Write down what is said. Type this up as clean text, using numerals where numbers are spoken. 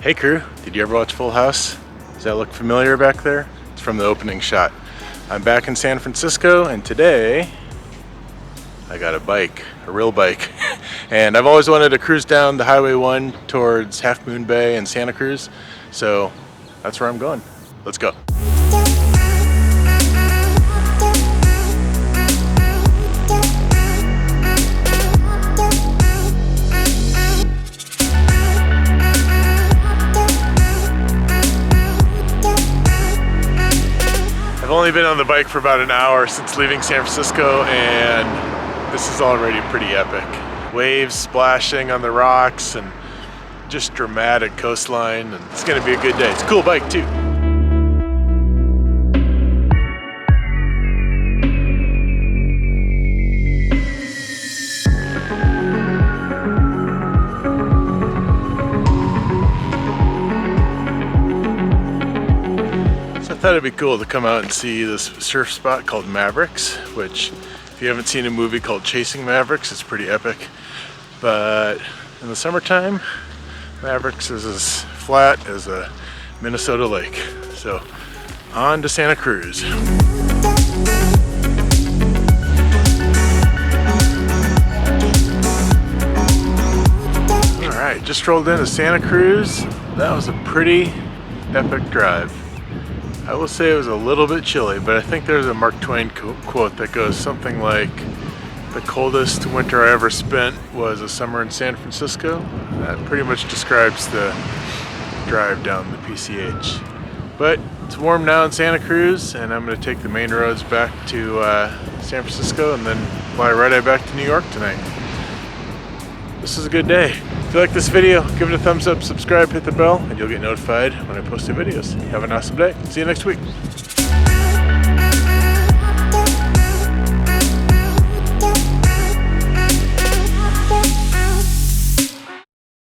Hey crew, did you ever watch Full House? Does that look familiar back there? It's from the opening shot. I'm back in San Francisco and today I got a bike, a real bike. And I've always wanted to cruise down the Highway 1 towards Half Moon Bay and Santa Cruz. So that's where I'm going. Let's go. I've only been on the bike for about an hour since leaving San Francisco, and this is already pretty epic. Waves splashing on the rocks and just dramatic coastline, and it's gonna be a good day. It's a cool bike too. I thought it'd be cool to come out and see this surf spot called Mavericks, which if you haven't seen a movie called Chasing Mavericks, it's pretty epic. But in the summertime, Mavericks is as flat as a Minnesota lake. So on to Santa Cruz. All right, just rolled into Santa Cruz. That was a pretty epic drive. I will say it was a little bit chilly, but I think there's a Mark Twain quote that goes something like, "The coldest winter I ever spent was a summer in San Francisco." That pretty much describes the drive down the PCH. But it's warm now in Santa Cruz, and I'm going to take the main roads back to San Francisco and then fly right back to New York tonight. This is a good day. If you like this video, give it a thumbs up, subscribe, hit the bell, and you'll get notified when I post new videos. Have an awesome day. See you next week.